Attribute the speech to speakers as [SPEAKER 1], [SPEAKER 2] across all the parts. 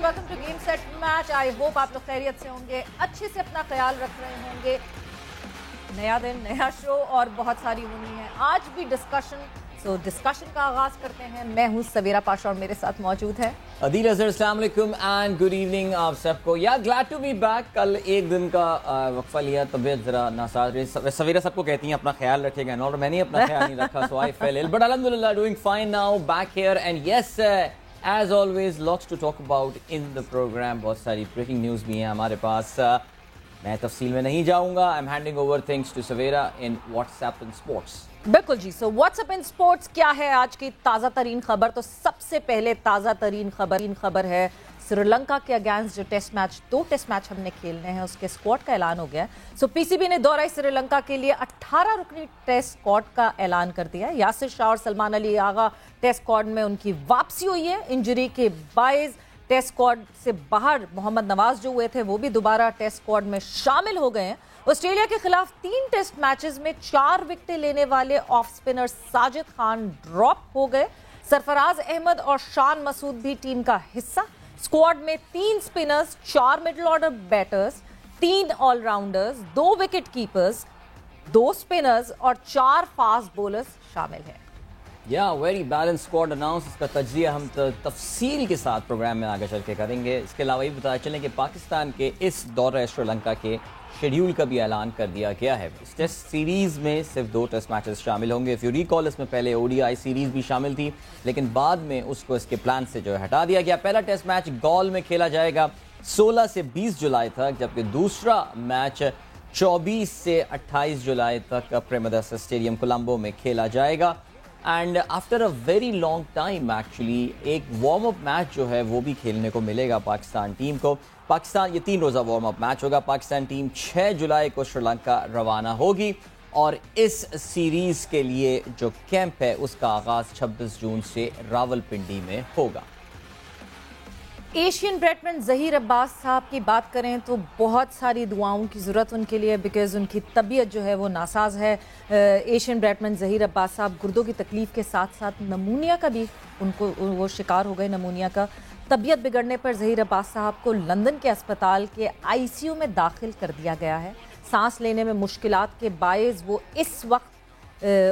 [SPEAKER 1] Welcome to game set match. I hope आप लोग खैरियत से होंगे, अच्छे से अपना ख्याल रख रहे होंगे। नया दिन, नया शो और बहुत सारी होनी है आज भी डिस्कशन। डिस्कशन का आगाज करते हैं। मैं हूं सवेरा पाशा और मेरे साथ मौजूद है
[SPEAKER 2] अदील अजहर। अस्सलाम वालेकुम एंड गुड इवनिंग आप सबको। या ग्लैड टू बी बैक। कल एक दिन का वक्फा लिया, तबीयत जरा नासाज रही। सवेरा सबको कहती हैं अपना ख्याल रखेगा और मैंने अपना ख्याल नहीं रखा, so I fell ill, but अल्हम्दुलिल्लाह doing fine now, back here and yes as always lots to talk about in the program. बहुत सारी ब्रेकिंग न्यूज़ भी हैं हमारे पास। मैं तफसील में नहीं जाऊंगा। I am handing over things to Savera in WhatsApp in sports.
[SPEAKER 1] बिल्कुल जी। व्हाट्सएप इन स्पोर्ट्स क्या है आज की ताज़ा तरीन खबर? तो सबसे पहले ताज़ा तरीन खबर है श्रीलंका के अगेंस्ट जो टेस्ट मैच, 2 टेस्ट मैच हमने खेलने हैं, उसके स्क्वाड का ऐलान हो गया। पीसीबी ने दोहराई श्रीलंका के लिए 18 रुकनी टेस्ट स्क्वाड का ऐलान कर दिया। यासिर शाह और सलमान अली आगा टेस्ट स्क्वाड में उनकी वापसी हुई है। इंजरी के बायस टेस्ट स्क्वाड से बाहर मोहम्मद नवाज जो हुए थे वो भी दोबारा टेस्ट स्क्वाड में शामिल हो गए हैं। ऑस्ट्रेलिया के खिलाफ 3 टेस्ट मैचेस में 4 विकेटें लेने वाले off spinner Sajid Khan drop हो गए। सरफराज अहमद और शान मसूद भी टीम का हिस्सा। स्क्वाड में 3 spinners, 4 middle order batters, 3 allrounders, 2 wicket keepers, 2 spinners और 4 फास्ट बॉलर्स शामिल हैं।
[SPEAKER 2] या वेरी बैलेंस स्क्वाड अनाउंस। इसका तज्जिया हम तफसील के साथ प्रोग्राम में आगे चल के करेंगे। इसके अलावा ये बताया चलें कि पाकिस्तान के इस दौरे श्रीलंका के शेड्यूल का भी ऐलान कर दिया गया है। इस टेस्ट सीरीज़ में सिर्फ 2 टेस्ट मैचेस शामिल होंगे। इफ यू रिकॉल, इसमें पहले ओडीआई सीरीज़ भी शामिल थी, लेकिन बाद में उसको इसके प्लान से जो है हटा दिया गया। पहला टेस्ट मैच गॉल में खेला जाएगा 16 से 20 जुलाई तक, जबकि दूसरा मैच 24 से 28 जुलाई तक प्रेमदासा स्टेडियम कोलंबो में खेला जाएगा। And after a very long time actually एक वार्म अप मैच जो है वो भी खेलने को मिलेगा पाकिस्तान टीम को। पाकिस्तान, ये 3 रोज़ा वार्म अप मैच होगा। पाकिस्तान टीम 6 जुलाई को श्रीलंका रवाना होगी और इस सीरीज़ के लिए जो कैंप है उसका आगाज़ 26 जून से रावलपिंडी में होगा।
[SPEAKER 1] एशियन बैट्समैन ज़हीर अब्बास साहब की बात करें तो बहुत सारी दुआओं की ज़रूरत उनके लिए, बिकॉज़ उनकी तबीयत जो है वो नासाज है। एशियन बैट्समैन ज़हीर अब्बास साहब गुर्दों की तकलीफ़ के साथ साथ नमूनिया का भी वो शिकार हो गए। नमूनिया का तबीयत बिगड़ने पर ज़हीर अब्बास साहब को लंदन के अस्पताल के आईसीयू में दाखिल कर दिया गया है। सांस लेने में मुश्किलात के बायस वो इस वक्त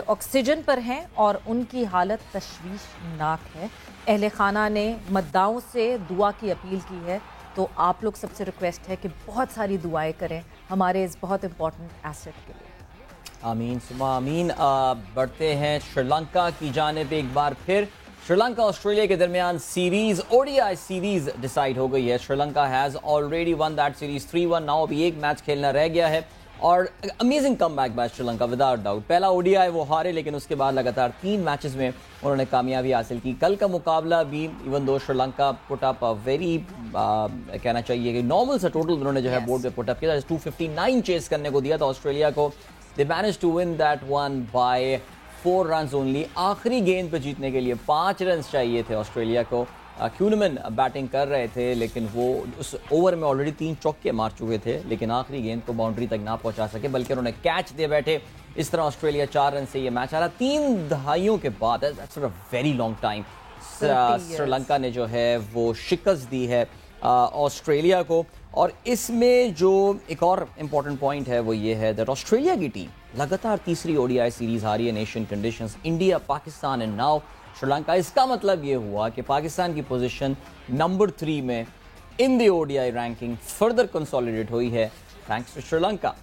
[SPEAKER 1] ऑक्सीजन पर हैं और उनकी हालत तशवीशनाक है। अहले खाना ने मद्दाओं से दुआ की अपील की है, तो आप लोग सबसे रिक्वेस्ट है कि बहुत सारी दुआएं करें हमारे इस बहुत इंपॉर्टेंट एसेट के लिए।
[SPEAKER 2] आमीन सुमा आमीन। बढ़ते हैं श्रीलंका की जानिब। एक बार फिर श्रीलंका ऑस्ट्रेलिया के दरमियान सीरीज, ओडीआई सीरीज डिसाइड हो गई है। Sri Lanka has already won that series 3-1। Now अभी एक मैच खेलना रह गया है और amazing comeback by Sri Lanka without doubt. पहला ओडीआई वो हारे, लेकिन उसके बाद लगातार 3 मैचेस में उन्होंने कामयाबी हासिल की। कल का मुकाबला भी even though Sri Lanka put up very कहना चाहिए कि नॉर्मल सा टोटल उन्होंने जो है बोर्ड पे पुट अप किया। 259 चेस करने को दिया था ऑस्ट्रेलिया को। They manage to win that one by 4 run only. आखिरी गेंद पे जीतने के लिए 5 रन चाहिए थे ऑस्ट्रेलिया को। क्यूनमैन बैटिंग कर रहे थे, लेकिन वो उस ओवर में ऑलरेडी 3 चौके मार चुके थे, लेकिन आखिरी गेंद को बाउंड्री तक ना पहुंचा सके, बल्कि उन्होंने कैच दे बैठे। इस तरह ऑस्ट्रेलिया 4 रन से ये मैच हारा 3 दहाइयों के बाद। That's a very long time. Sri Lanka ने जो है वो शिकस्त दी है ऑस्ट्रेलिया को। और इसमें जो एक और इम्पॉर्टेंट पॉइंट है वो ये है दैट ऑस्ट्रेलिया की टीम लगातार तीसरी ओडीआई सीरीज हारी है। Asian conditions, India, Pakistan and now Sri Lanka. इसका मतलब ये हुआ कि पाकिस्तान की पोजीशन नंबर 3 में in the ODI ranking further consolidate हुई है थैंक्स टू श्रीलंका।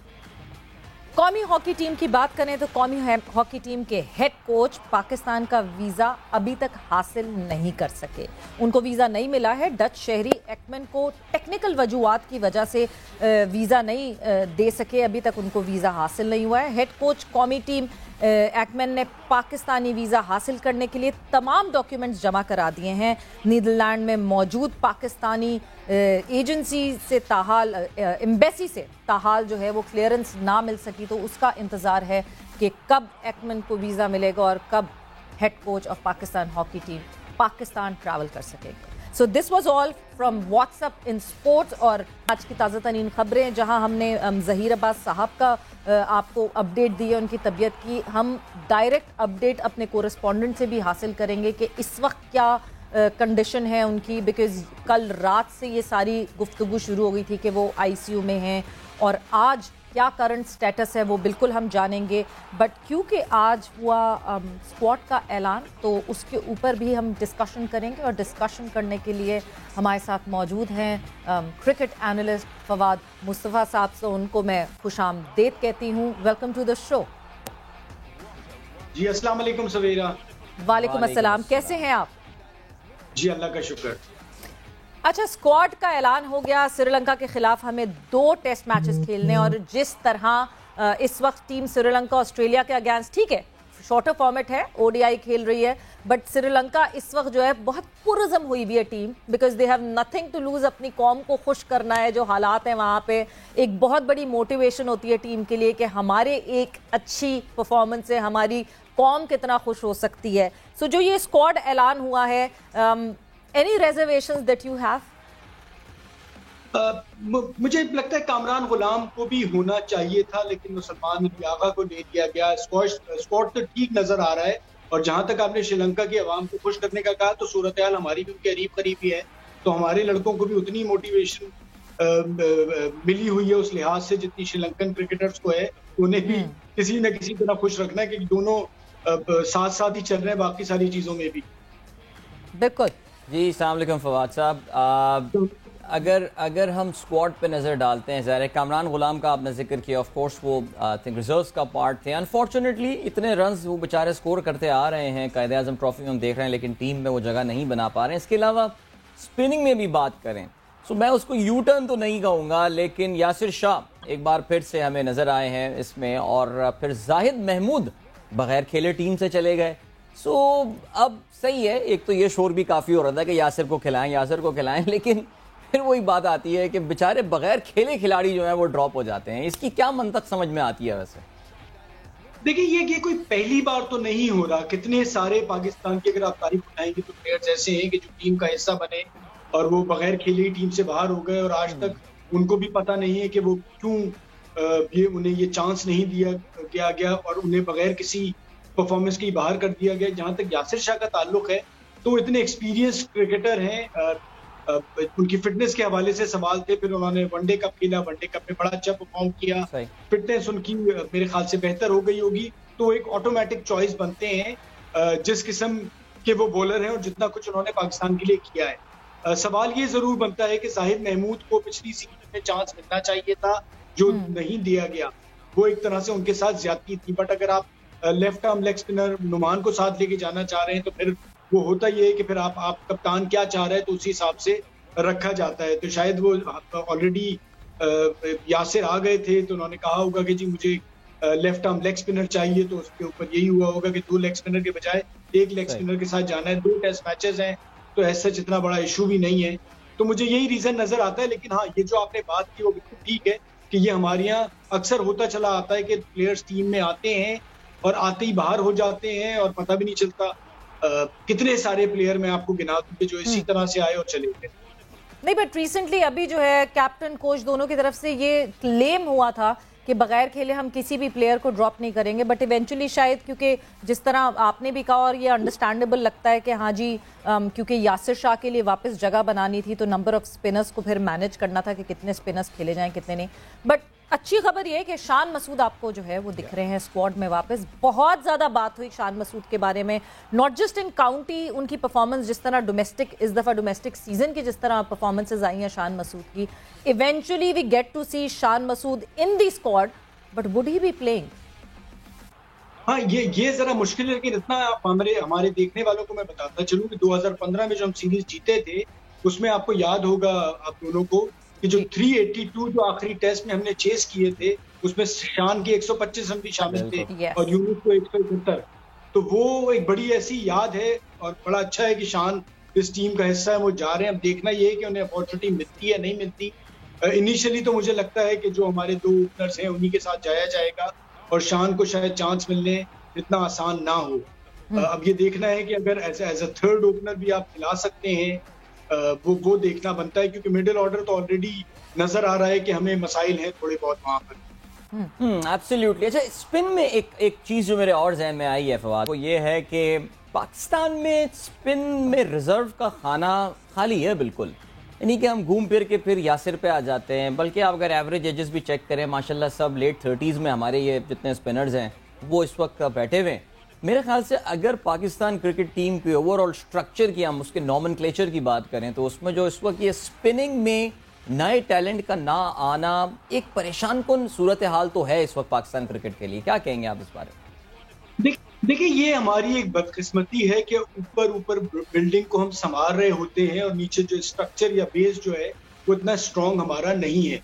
[SPEAKER 1] कौमी हॉकी टीम की बात करें तो कौमी हॉकी टीम के हेड कोच पाकिस्तान का वीज़ा अभी तक हासिल नहीं कर सके। उनको वीज़ा नहीं मिला है। डच शहरी एक्मन को टेक्निकल वजूहात की वजह से वीज़ा नहीं दे सके। अभी तक उनको वीज़ा हासिल नहीं हुआ है। हेड कोच कौमी टीम एक्मन ने पाकिस्तानी वीज़ा हासिल करने के लिए तमाम डॉक्यूमेंट्स जमा करा दिए हैं। नीदरलैंड में मौजूद पाकिस्तानी एजेंसी से ताहाल, एम्बेसी से ताहाल जो है वो क्लियरेंस ना मिल सकी, तो उसका इंतज़ार है कि कब एक्मन को वीज़ा मिलेगा और कब head coach of Pakistan hockey team Pakistan travel कर सकेगा। So this was all from WhatsApp in sports. और आज की ताज़ा तरीन खबरें, जहां हमने ज़हीर अब्बास साहब का आपको अपडेट दी है उनकी तबीयत की, हम डायरेक्ट अपडेट अपने कोरेस्पॉन्डेंट से भी हासिल करेंगे कि इस वक्त क्या कंडीशन है उनकी, बिकॉज कल रात से ये सारी गुफ्तगू शुरू हो गई थी कि वो आईसीयू में हैं, और आज क्या करंट स्टेटस है वो बिल्कुल हम जानेंगे। बट क्योंकि आज हुआ स्क्वाड का ऐलान, तो उसके ऊपर भी हम डिस्कशन करेंगे, और डिस्कशन करने के लिए हमारे साथ मौजूद हैं क्रिकेट एनालिस्ट फवाद मुस्तफ़ा साहब। से उनको मैं खुशामदीद कहती हूँ। Welcome to the show.
[SPEAKER 3] जी अस्सलाम वालेकुम सवेरा।
[SPEAKER 1] वालेकुम अस्सलाम, कैसे हैं आप?
[SPEAKER 3] जी अल्लाह का शुक्र।
[SPEAKER 1] अच्छा, स्क्वाड का ऐलान हो गया। श्रीलंका के खिलाफ हमें 2 टेस्ट मैचेस खेलने, और जिस तरह इस वक्त टीम श्रीलंका ऑस्ट्रेलिया के अगेंस्ट, ठीक है शॉर्टर फॉर्मेट है, ओडीआई खेल रही है, बट श्रीलंका इस वक्त जो है बहुत पुरज़म हुई हुई है team, because they have nothing to lose. अपनी कौम को खुश करना है, जो हालात हैं वहाँ पे एक बहुत बड़ी मोटिवेशन होती है टीम के लिए कि हमारे एक अच्छी परफॉर्मेंस से हमारी कौम कितना खुश हो सकती है। सो जो ये स्क्वाड ऐलान हुआ है, any reservations that you have?
[SPEAKER 3] मुझे लगता है कामरान गुलाम को भी होना चाहिए था, लेकिन वो सलमान अली आगा को ले दिया गया। स्क्वाड तो ठीक नजर आ रहा है, और जहां तक आपने श्रीलंका की आवाम को खुश करने का कहा, तो सूरत हाल हमारी भी उनके करीब ही है, तो हमारे लड़कों को भी उतनी मोटिवेशन मिली हुई है उस लिहाज से जितनी श्रीलंकन क्रिकेटर्स को है। उन्हें भी किसी न किसी तरह खुश रखना है कि दोनों साथ साथ ही चल रहे हैं बाकी सारी चीजों में भी।
[SPEAKER 1] बिल्कुल
[SPEAKER 2] जी। अस्सलाम वालेकुम फवाद साहब, अगर हम स्क्वाड पे नज़र डालते हैं, ज़ाहिर है कामरान गुलाम का आपने जिक्र किया, ऑफ कोर्स वो थिंक रिजर्व्स का पार्ट थे। अनफॉर्चुनेटली इतने रन्स वो बेचारे स्कोर करते आ रहे हैं, कायदे आज़म ट्रॉफी में हम देख रहे हैं, लेकिन टीम में वो जगह नहीं बना पा रहे हैं। इसके अलावा स्पिनिंग में भी बात करें तो मैं उसको यू टर्न तो नहीं कहूँगा, लेकिन यासिर शाह एक बार फिर से हमें नज़र आए हैं इसमें, और फिर जाहिद महमूद बगैर खेले टीम से चले गए। सो अब सही है, एक तो ये शोर भी काफ़ी हो रहा था कि यासिर को खिलाएं, लेकिन फिर वही बात आती है कि बेचारे बगैर खेले खिलाड़ी जो है वो ड्रॉप हो जाते हैं। इसकी क्या मंतक समझ में आती है? वैसे
[SPEAKER 3] देखिए ये कोई पहली बार तो नहीं हो रहा। कितने सारे पाकिस्तान की अगर आप तारीफ उठाएंगे तो प्लेयर्स ऐसे हैं कि जो टीम का हिस्सा बने और वो बगैर खेले ही टीम से बाहर हो गए, और आज तक उनको भी पता नहीं है कि वो क्यों उन्हें ये चांस नहीं दिया गया और उन्हें बगैर किसी परफॉर्मेंस के बाहर कर दिया गया। जहां तक यासिर शाह का ताल्लुक है, तो इतने एक्सपीरियंस क्रिकेटर हैं, उनकी फिटनेस के हवाले से सवाल थे। फिर उन्होंने वनडे कप खेला, वनडे कप में बड़ा अच्छा परफॉर्म किया, फिटनेस उनकी मेरे ख्याल से बेहतर हो गई होगी, तो एक ऑटोमेटिक चॉइस बनते हैं जिस किस्म के वो बॉलर हैं और जितना कुछ उन्होंने पाकिस्तान के लिए किया है। सवाल ये जरूर बनता है कि जाहिद महमूद को पिछली सीजन में चांस मिलना चाहिए था, जो नहीं दिया गया। वो एक तरह से उनके साथ ज्यादती थी। बट अगर आप left arm leg spinner Nauman को साथ लेके जाना चाह रहे हैं, तो फिर वो होता ये है कि फिर आप कप्तान क्या चाह रहे हैं तो उसी हिसाब से रखा जाता है। तो शायद वो ऑलरेडी यासिर आ गए थे, तो उन्होंने कहा होगा कि जी मुझे लेफ्ट आर्म लेग स्पिनर चाहिए, तो उसके ऊपर यही हुआ होगा कि 2 लेग स्पिनर के बजाय 1 लेग स्पिनर के साथ जाना है। 2 टेस्ट मैचेस हैं, तो ऐसा इतना बड़ा इशू भी नहीं है। तो मुझे यही रीजन नजर आता है। लेकिन हाँ, ये जो आपने बात की वो बिल्कुल ठीक है कि ये हमारे यहाँ अक्सर होता चला आता है कि प्लेयर्स टीम में आते हैं और आते ही बाहर हो जाते हैं और पता भी नहीं चलता। कितने सारे प्लेयर मैं आपको गिना दूं कि जो इसी तरह से आए और चले गए।
[SPEAKER 1] नहीं, बट रिसेंटली अभी जो है कैप्टन कोच दोनों की तरफ से ये क्लेम हुआ था कि बगैर खेले हम किसी भी प्लेयर को ड्रॉप नहीं करेंगे, बट इवेंचुअली शायद क्योंकि जिस तरह आपने भी कहा और ये अंडरस्टैंडेबल लगता है कि हाँ जी, क्योंकि यासिर शाह के लिए वापस जगह बनानी थी, तो नंबर ऑफ स्पिनर्स को फिर मैनेज करना था कि कितने स्पिनर्स खेले जाएं कितने नहीं। बट अच्छी खबर ये है कि शान मसूद आपको जो है वो दिख रहे हैं स्क्वाड में वापस। बहुत ज़्यादा बात हुई शान मसूद के बारे में, नॉट जस्ट इन काउंटी, उनकी परफॉर्मेंस जिस तरह डोमेस्टिक, इस दफ़ा डोमेस्टिक सीजन की जिस तरह परफॉर्मेंसेज आई हैं शान मसूद की, eventually we get to see Shan Masood in the squad, but would he be playing?
[SPEAKER 3] हाँ, ये जरा मुश्किल है, लेकिन इतना हमारे देखने वालों को मैं बताता चलूं कि 2015 में जो हम सीरीज जीते थे, उसमें आपको याद होगा आप दोनों को कि जो 382 जो आखिरी टेस्ट में हमने चेस किए थे, उसमें शान के 125 रन भी शामिल थे और यूनुस को 171। तो वो एक बड़ी ऐसी याद है और बड़ा अच्छा है कि शान इस टीम का हिस्सा है, वो जा रहे हैं। अब देखना ये है कि उन्हें अपॉर्चुनिटी मिलती है नहीं मिलती। इनिशियली तो मुझे लगता है कि जो हमारे 2 ओपनर्स हैं उन्हीं के साथ जाया जाएगा और शान को शायद चांस मिलने इतना आसान ना हो। अब ये देखना है कि अगर एज अ थर्ड ओपनर भी आप खिला सकते हैं, वो देखना बनता है, क्योंकि मिडिल ऑर्डर तो ऑलरेडी नजर आ रहा है कि हमें मसाइल हैं थोड़े बहुत वहां पर।
[SPEAKER 2] एब्सोल्युटली। अच्छा, स्पिन में एक चीज जो मेरे और जहन में आई है फवाद, वो ये है कि पाकिस्तान में स्पिन में रिजर्व का खाना खाली है बिल्कुल, यानी कि हम घूम फिर के फिर यासिर पे आ जाते हैं। बल्कि आप अगर एवरेज एजेस भी चेक करें, माशाल्लाह सब लेट 30s में हमारे ये जितने स्पिनर्स हैं वो इस वक्त बैठे हुए हैं। मेरे ख्याल से अगर पाकिस्तान क्रिकेट टीम के ओवरऑल स्ट्रक्चर की, हम उसके नॉमेनक्लेचर की बात करें, तो उसमें जो इस वक्त ये स्पिनिंग में नए टैलेंट का ना आना एक परेशान कुन सूरत हाल तो है इस वक्त पाकिस्तान क्रिकेट के लिए। क्या कहेंगे आप इस बारे में?
[SPEAKER 3] देखिए ये हमारी एक बदकिस्मती है कि ऊपर बिल्डिंग को हम संभाल रहे होते हैं और नीचे जो स्ट्रक्चर या बेस जो है वो इतना स्ट्रांग हमारा नहीं है।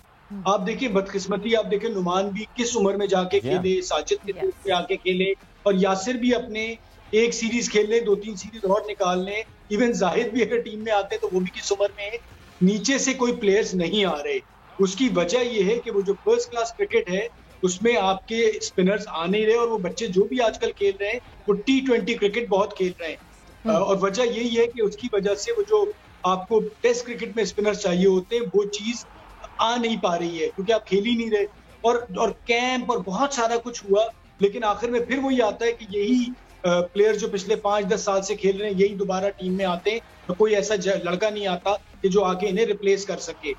[SPEAKER 3] आप देखिए बदकिस्मती, आप देखिए नुमान भी किस उम्र में जाके खेले, साजिद के रूप में आके खेले, और यासिर भी अपने एक सीरीज खेल ले, 2-3 सीरीज और निकाल ले। इवन जाहिद भी अगर टीम में आते तो वो भी किस उम्र में है। नीचे से कोई प्लेयर्स नहीं आ रहे। उसकी वजह ये है कि वो जो फर्स्ट क्लास क्रिकेट है उसमें आपके स्पिनर्स आ नहीं रहे, और वो बच्चे जो भी आजकल खेल रहे हैं वो T20 क्रिकेट बहुत खेल रहे हैं। और वजह यही है कि उसकी वजह से वो जो आपको टेस्ट क्रिकेट में स्पिनर्स चाहिए होते हैं वो चीज आ नहीं पा रही है, क्योंकि आप खेल ही नहीं रहे। और कैंप और बहुत सारा कुछ हुआ, लेकिन आखिर में फिर वही आता है कि यही प्लेयर जो पिछले 5-10 साल से खेल रहे हैं यही दोबारा टीम में आते हैं, तो कोई ऐसा लड़का नहीं आता कि जो आके इन्हें रिप्लेस कर सके।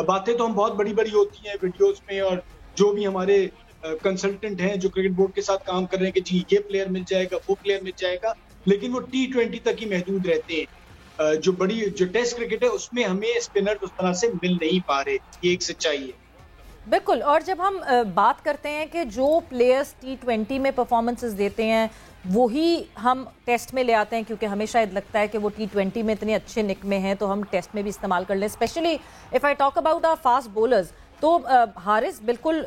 [SPEAKER 3] बातें तो हम बहुत बड़ी बड़ी होती हैं वीडियोस में, और जो भी हमारे कंसल्टेंट हैं जो क्रिकेट बोर्ड के साथ काम कर रहे हैं कि जी ये प्लेयर मिल जाएगा, वो प्लेयर मिल जाएगा, लेकिन वो T20 तक ही महदूद रहते हैं। जो टेस्ट क्रिकेट है उसमें हमें स्पिनर उस तरह से मिल नहीं पा रहे, ये एक सच्चाई है।
[SPEAKER 1] बिल्कुल। और जब हम बात करते हैं कि जो प्लेयर्स T20 में परफॉर्मेंसेस देते हैं वही हम टेस्ट में ले आते हैं, क्योंकि हमें शायद लगता है कि वो T20 में इतने अच्छे निक में हैं तो हम टेस्ट में भी इस्तेमाल कर लें। Specially if I talk about our fast bowlers, तो हारिस बिल्कुल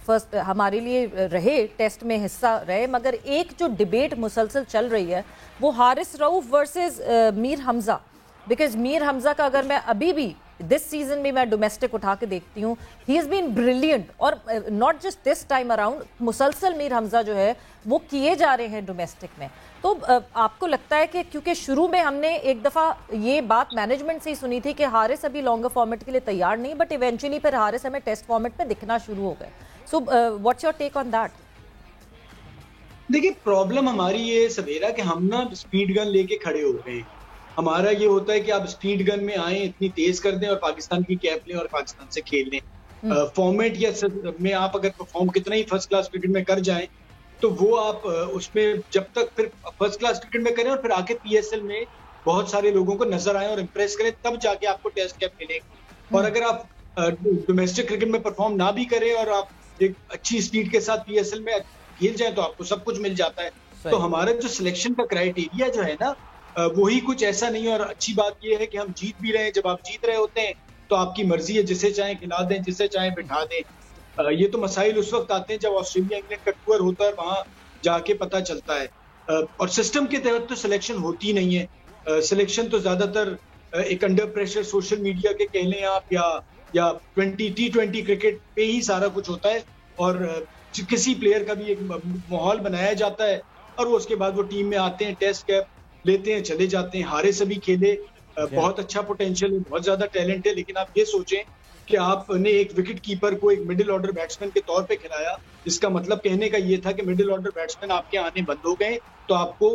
[SPEAKER 1] फर्स्ट हमारे लिए रहे, टेस्ट में हिस्सा रहे, मगर एक जो डिबेट मुसलसल चल रही है वो हारिस रऊफ वर्सेस मीर हमज़ा। बिकॉज मीर हमज़ा का अगर मैं अभी भी दिस सीजन भी मैं डोमेस्टिक उठा के देखती हूँ, ही इज़ बीन ब्रिलियंट, और not just this time around, मुसलसल मीर हमज़ा जो है वो किए जा रहे हैं डोमेस्टिक में। तो आपको लगता है कि क्योंकि शुरू में हमने एक दफ़ा ये बात मैनेजमेंट से ही सुनी थी कि हारिस अभी लॉन्गर फॉर्मेट के लिए तैयार नहीं, बट इवेंचुअली फिर हारिस हमें टेस्ट फॉर्मेट में दिखना शुरू हो गए। So what's your take on that?
[SPEAKER 3] देखिए प्रॉब्लम हमारी ये सवेरा कि हम ना स्पीड गन लेके खड़े हो गए। हमारा ये होता है कि आप स्पीड गन में आए, इतनी तेज कर दें और पाकिस्तान की कैप लें और पाकिस्तान से खेल लें। फॉर्मेट या में आप अगर परफॉर्म कितना ही फर्स्ट क्लास क्रिकेट में कर जाएं तो वो आप उसमें जब तक फिर फर्स्ट क्लास क्रिकेट में करें और फिर आके PSL में बहुत सारे लोगों को नजर आए और इम्प्रेस करें, तब जाके आपको टेस्ट कैप मिलेगी। और अगर आप डोमेस्टिक क्रिकेट में परफॉर्म ना भी करें और आप एक अच्छी स्पीड के साथ PSL में खेल जाए तो आपको सब कुछ मिल जाता है। तो हमारा जो सिलेक्शन का क्राइटेरिया जो है ना वही कुछ ऐसा नहीं है। और अच्छी बात यह है कि हम जीत भी रहे हैं। जब आप जीत रहे होते हैं तो आपकी मर्जी है, जिसे चाहे खिला दें, जिसे चाहे बिठा दें। ये तो मसाइल उस वक्त आते हैं जब ऑस्ट्रेलिया इंग्लैंड का टूर होता है, वहां जाके पता चलता है। और सिस्टम के तहत तो सिलेक्शन होती नहीं है। सिलेक्शन तो ज्यादातर एक अंडर प्रेशर सोशल मीडिया के कह लें आप, या T20 क्रिकेट पे ही सारा कुछ होता है। और किसी प्लेयर का भी एक माहौल बनाया जाता है और वो उसके बाद वो टीम में आते हैं, टेस्ट कैप लेते हैं, चले जाते हैं। हारे से भी खेले, बहुत अच्छा पोटेंशियल है, बहुत ज्यादा टैलेंट है, लेकिन आप ये सोचें कि आपने एक विकेट कीपर को एक मिडिल ऑर्डर बैट्समैन के तौर पे खिलाया। इसका मतलब कहने का ये था कि मिडिल ऑर्डर बैट्समैन आपके आने बंद हो गए, तो आपको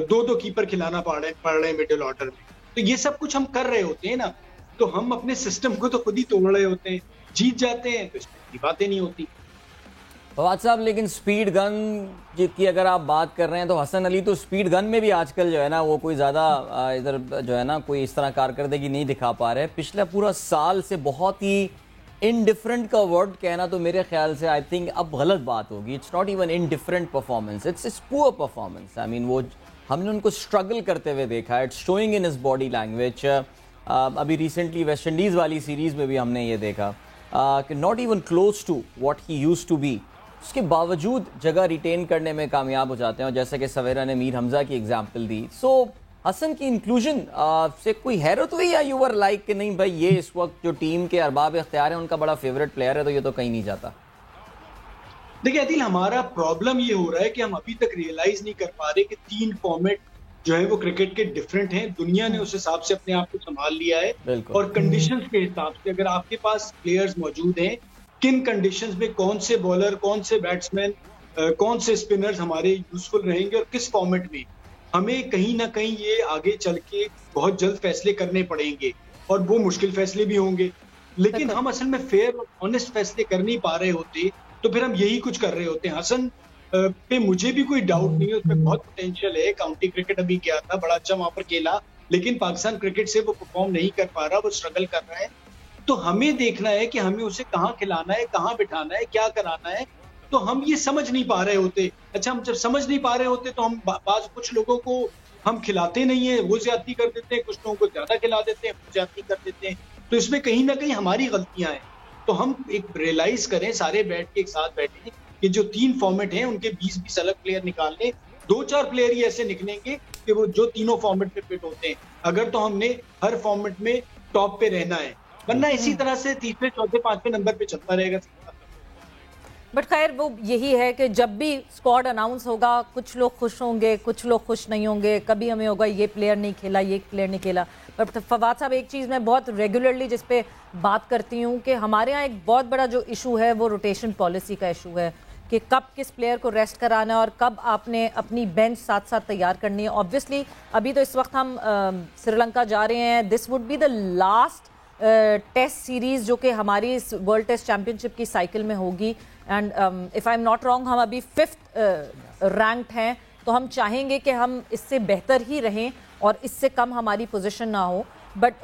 [SPEAKER 3] 2-2 कीपर खिलाना पड़ रहे हैं मिडिल ऑर्डर में। तो ये सब कुछ हम कर रहे होते हैं ना, तो हम अपने सिस्टम को तो खुद ही तोड़ रहे होते हैं। जीत जाते हैं तो इसमें बातें नहीं होती।
[SPEAKER 2] फवाद साहब, लेकिन स्पीड गन की अगर आप बात कर रहे हैं तो हसन अली तो स्पीड गन में भी आजकल जो है ना वो कोई ज़्यादा इधर जो है ना कोई इस तरह कारकर्दगी नहीं दिखा पा रहे। पिछला पूरा साल से बहुत ही इनडिफरेंट का वर्ड कहना तो मेरे ख्याल से आई थिंक अब गलत बात होगी। It's not even indifferent performance, it's poor performance. I mean वो हमने उनको स्ट्रगल करते हुए देखा, it's showing in his body language. अभी रिसेंटली वेस्ट इंडीज़ वाली सीरीज़ में भी हमने ये देखा कि not even close to what he used to be, उसके बावजूद जगह रिटेन करने में कामयाब हो जाते हैं। और जैसे कि सवेरा ने मीर हमज़ा की एग्जाम्पल दी, सो हसन की इंक्लूजन से कोई हैरत हुई या यू वर लाइक कि नहीं भाई ये इस वक्त जो टीम के अरबाब इख्तियार है उनका बड़ा फेवरेट प्लेयर है तो ये तो कहीं नहीं जाता?
[SPEAKER 3] देखिए अदिल, हमारा प्रॉब्लम ये हो रहा है कि हम अभी तक रियलाइज नहीं कर पा रहे कि 3 फॉर्मेट जो है वो क्रिकेट के डिफरेंट हैं। दुनिया ने उस हिसाब से अपने आप को संभाल लिया है और कंडीशंस के हिसाब से अगर आपके पास प्लेयर्स मौजूद हैं, किन कंडीशंस में कौन से बॉलर, कौन से बैट्समैन, कौन से स्पिनर्स हमारे यूजफुल रहेंगे और किस फॉर्मेट में, हमें कहीं ना कहीं ये आगे चल के बहुत जल्द फैसले करने पड़ेंगे और वो मुश्किल फैसले भी होंगे, लेकिन हम असल में फेयर और ऑनेस्ट फैसले कर नहीं पा रहे होते तो फिर हम यही कुछ कर रहे होते हैं। हसन पे मुझे भी कोई डाउट नहीं है, उसमें बहुत पोटेंशियल है। काउंटी क्रिकेट अभी गया था, बड़ा अच्छा वहां पर खेला, लेकिन पाकिस्तान क्रिकेट से वो परफॉर्म नहीं कर पा रहा, वो स्ट्रगल कर रहा है। तो हमें देखना है कि हमें उसे कहाँ खिलाना है, कहाँ बिठाना है, क्या कराना है, तो हम ये समझ नहीं पा रहे होते। अच्छा, हम जब समझ नहीं पा रहे होते तो हम कुछ लोगों को हम खिलाते नहीं है, वो ज्यादती कर देते हैं, कुछ लोगों को ज्यादा खिला देते हैं, वो ज्यादती कर देते हैं। तो इसमें कहीं ना कहीं हमारी गलतियां हैं। तो हम एक रियलाइज करें, सारे बैठ के एक साथ बैठे कि जो 3 फॉर्मेट हैं उनके 20-20 अलग प्लेयर निकाल लें। 2-4 प्लेयर ही ऐसे निकलेंगे कि वो जो तीनों फॉर्मेट में फिट होते हैं, अगर तो हमने हर फॉर्मेट में टॉप पे रहना है, वरना इसी तरह से तीसरे, चौथे, पांचवें नंबर पे चलता रहेगा।
[SPEAKER 1] बट खैर वो यही है कि जब भी स्क्वाड अनाउंस होगा कुछ लोग खुश होंगे, कुछ लोग खुश नहीं होंगे। कभी हमें होगा ये प्लेयर नहीं खेला, ये प्लेयर नहीं खेला। बट फवाद साहब, एक चीज़ मैं बहुत रेगुलरली जिस पे बात करती हूँ कि हमारे यहाँ एक बहुत बड़ा जो इशू है वो रोटेशन पॉलिसी का इशू है कि कब किस प्लेयर को रेस्ट कराना है और कब आपने अपनी बेंच साथ साथ तैयार करनी है। ऑब्वियसली अभी तो इस वक्त हम श्रीलंका जा रहे हैं। This would be the last test series जो कि हमारी इस वर्ल्ड टेस्ट चैम्पियनशिप की साइकिल में होगी। And if I am not wrong, हम अभी 5th रैंक्ड हैं, तो हम चाहेंगे कि हम इससे बेहतर ही रहें और इससे कम हमारी पोजीशन ना हो। बट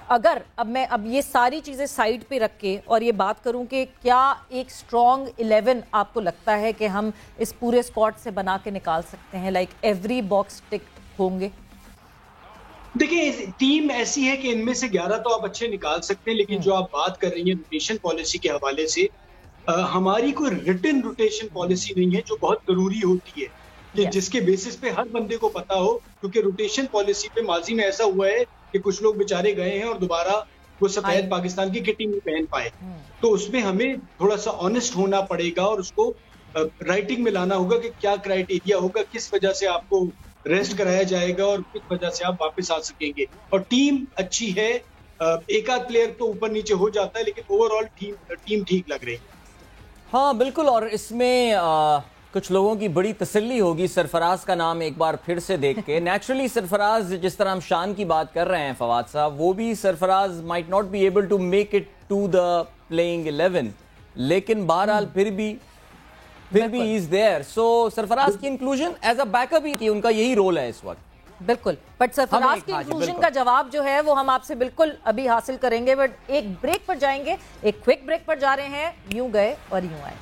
[SPEAKER 1] अगर अब ये सारी चीज़ें साइड पे रख के और ये बात करूं कि क्या एक स्ट्रॉन्ग 11 आपको लगता है कि हम इस पूरे स्क्वाड से बना के निकाल सकते हैं, लाइक एवरी बॉक्स टिक होंगे?
[SPEAKER 3] देखिए, टीम ऐसी है कि इनमें से 11 तो आप अच्छे निकाल सकते हैं, लेकिन जो आप बात कर रही हैं रोटेशन पॉलिसी के हवाले से, हमारी कोई रिटन रोटेशन पॉलिसी नहीं है जो बहुत जरूरी होती है कि जिसके बेसिस पे हर बंदे को पता हो। क्योंकि रोटेशन पॉलिसी पे माजी में ऐसा हुआ है कि कुछ लोग बेचारे गए हैं और दोबारा वो सफेद पाकिस्तान की किटिंग नहीं पहन पाए। तो उसमें हमें थोड़ा सा ऑनेस्ट होना पड़ेगा और उसको राइटिंग में लाना होगा कि क्या क्राइटेरिया होगा, किस वजह से आपको रेस्ट कराया जाएगा और किस वजह से आप वापस आ सकेंगे। और टीम अच्छी है, एक आध प्लेयर तो ऊपर नीचे हो जाता है, लेकिन ओवरऑल टीम ठीक लग रही है।
[SPEAKER 2] हाँ बिल्कुल, और इसमें कुछ लोगों की बड़ी तसल्ली होगी सरफराज का नाम एक बार फिर से देख के। नेचुरली सरफराज, जिस तरह हम शान की बात कर रहे हैं फवाद साहब, वो भी Sarfaraz might not be able to make it to the playing 11, लेकिन बहरहाल फिर भी इज देयर। सो सरफराज की इंक्लूजन एज अ बैकअप ही थी, उनका यही रोल है इस वक्त।
[SPEAKER 1] बिल्कुल, बट सरफराज की इंक्लूजन का जवाब जो है वो हम आपसे बिल्कुल अभी हासिल करेंगे। बट एक ब्रेक पर जाएंगे, एक क्विक ब्रेक पर जा रहे हैं। यूं गए और यूं आए।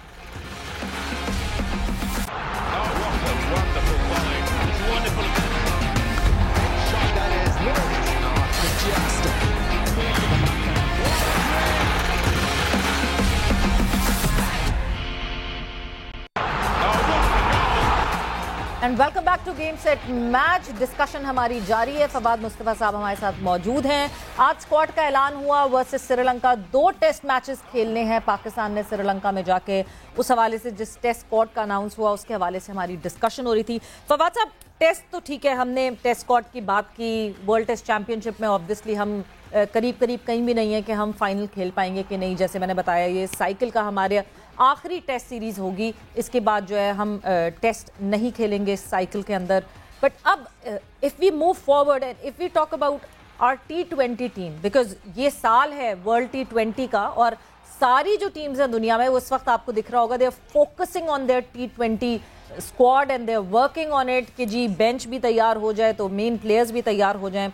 [SPEAKER 1] And welcome back to game set match. Discussion हमारी जारी है। फवाद मुस्तफा साहब हमारे साथ मौजूद हैं। आज स्क्वाड का ऐलान हुआ वर्सेस श्रीलंका। 2 टेस्ट मैचेस खेलने हैं पाकिस्तान ने श्रीलंका में जाके। उस हवाले से जिस टेस्ट स्क्वाड का अनाउंस हुआ उसके हवाले से हमारी डिस्कशन हो रही थी। फवाद साहब, टेस्ट तो ठीक है, हमने टेस्ट स्क्वाड की बात की। वर्ल्ड टेस्ट चैंपियनशिप में ऑब्वियसली हम करीब कहीं भी नहीं है कि हम फाइनल खेल पाएंगे कि नहीं। जैसे मैंने बताया, ये साइकिल का हमारे आखिरी टेस्ट सीरीज होगी, इसके बाद जो है हम टेस्ट नहीं खेलेंगे इस साइकिल के अंदर। बट अब if we move forward and if we talk about our T20 team, because ये साल है वर्ल्ड T20 का और सारी जो टीम्स हैं दुनिया में, वो इस वक्त आपको दिख रहा होगा, they are focusing on their T20 squad and they are working on it कि जी बेंच भी तैयार हो जाए तो मेन प्लेयर्स भी तैयार हो जाएं।